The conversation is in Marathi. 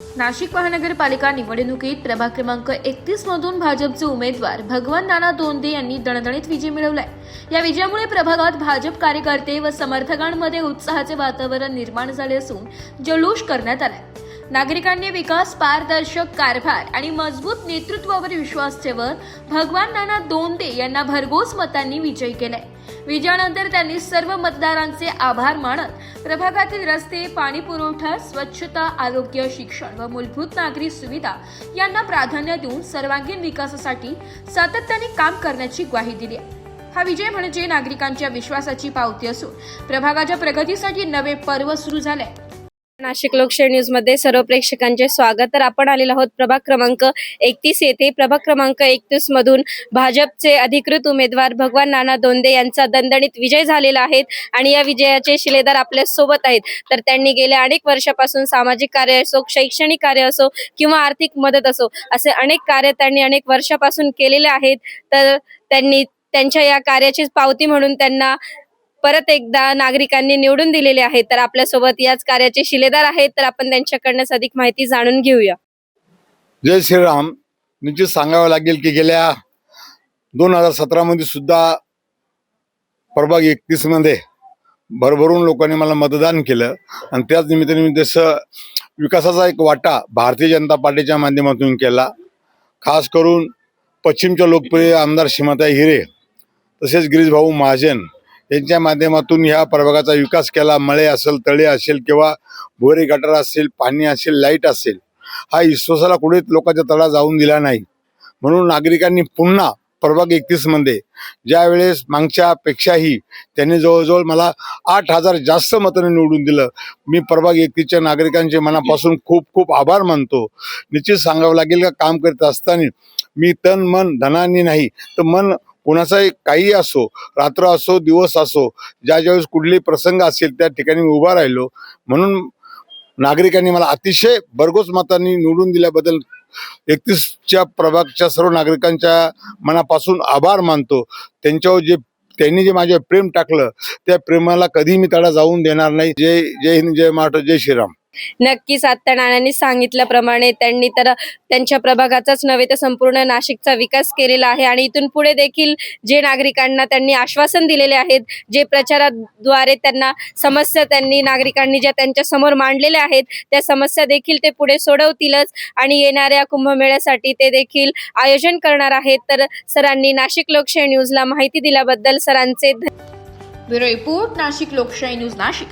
नाशिक महानगरपालिका निवडणुकीत प्रभाग क्रमांक 31 मधून भाजपचे उमेदवार भगवान नाना दोंदे यांनी दणदणीत विजय मिळवलाय। या विजयामुळे प्रभागात भाजप कार्यकर्ते व समर्थकांमध्ये उत्साहाचे वातावरण निर्माण झाले असून जल्लोष करण्यात आलाय। नागरिकांनी विकास, पारदर्शक कारभार आणि मजबूत नेतृत्वावर विश्वास ठेवत भगवान नाना दोंदे यांना भरघोस मतांनी विजयी केलाय। विजयानंतर त्यांनी सर्व मतदारांचे आभार मानत प्रभागातील रस्ते, पाणी पुरवठा, स्वच्छता, आरोग्य, शिक्षण व मूलभूत नागरी सुविधा यांना प्राधान्य देऊन सर्वांगीण विकासासाठी सातत्याने काम करण्याची ग्वाही दिली आहे। हा विजय म्हणजे नागरिकांच्या विश्वासाची पावती असून प्रभागाच्या प्रगतीसाठी नवे पर्व सुरू झाले। नाशिक लोकशाही न्यूज मध्ये सर्व प्रेक्षकांचे स्वागत। तर आपण आलेलो आहोत प्रभाग क्रमांक 31 येथे। प्रभाग क्रमांक 31 मधून भाजपचे अधिकृत उमेदवार भगवान नाना दोंदे यांचा दणदणीत विजय झालेला आहे आणि या विजयाचे शिलेदार आपल्या सोबत आहेत। तर त्यांनी गेल्या अनेक वर्षापासून सामाजिक कार्य असो, शैक्षणिक कार्य असो किंवा आर्थिक मदत असो, असे अनेक कार्य त्यांनी अनेक वर्षापासून केलेले आहेत। तर त्यांनी त्यांच्या या कार्याची पावती म्हणून त्यांना परत एकदा नागरिकांनी निवडून दिलेले आहे। तर आपल्या सोबत याच कार्याचे शिलेदार आहेत, तर आपण त्यांच्याकडून अधिक माहिती जाणून घेऊया। जय श्रीराम। निश्चित सांगावं लागेल की गेल्या 2017 मध्ये सुद्धा प्रभाग 31 मध्ये भरभरून लोकांनी मला मतदान केलं आणि त्याच निमित्ताने मी जसं विकासाचा एक वाटा भारतीय जनता पार्टीच्या माध्यमातून केला। खास करून पश्चिमच्या लोकप्रिय आमदार श्रीमती हिरे तसेच गिरीश भाऊ महाजन यांच्या माध्यमातून ह्या प्रभागाचा विकास केला। मळे असेल, तळे असेल किंवा बोरे गटार असेल, पाणी असेल, लाईट असेल, हा विश्वासाला कुठेच लोकांच्या तळा जाऊन दिला नाही। म्हणून नागरिकांनी पुन्हा प्रभाग 31 मध्ये ज्या वेळेस मागच्या पेक्षाही त्यांनी जवळजवळ मला 8,000 जास्त मतांनी निवडून दिलं। मी प्रभाग 31च्या नागरिकांचे मनापासून खूप खूप आभार मानतो। निश्चित सांगावं लागेल का काम करत असताना मी तन मन धनाने नाही तर मन कोणाचाही काही असो, रात्र असो, दिवस असो, ज्या ज्यावेळेस कुठलेही प्रसंग असेल त्या ठिकाणी मी उभा राहिलो। म्हणून नागरिकांनी मला अतिशय भरघोस मतांनी निवडून दिल्याबद्दल 31च्या प्रभागच्या सर्व नागरिकांच्या मनापासून आभार मानतो। त्यांनी जे माझे प्रेम टाकलं त्या प्रेमाला कधी मी तडा जाऊन देणार नाही। जय हिंद, जय महाराष्ट्र, जय श्रीराम। नक्कीच आता नानांनी सांगितल्याप्रमाणे त्यांनी तर त्यांच्या प्रभागाचाच नव्हे तर संपूर्ण नाशिकचा विकास केलेला आहे आणि इथून पुढे देखील जे नागरिकांना त्यांनी आश्वासन दिलेले आहेत, जे प्रचाराद्वारे त्यांना समस्या त्यांनी नागरिकांनी ज्या त्यांच्या समोर मांडलेल्या आहेत त्या समस्या देखील ते पुढे सोडवतीलच आणि येणाऱ्या कुंभमेळ्यासाठी ते देखील आयोजन करणार आहेत। तर सरांनी नाशिक लोकशाही न्यूजला माहिती दिल्याबद्दल सरांचे ब्युरो रिपोर्ट, नाशिक लोकशाही न्यूज, नाशिक।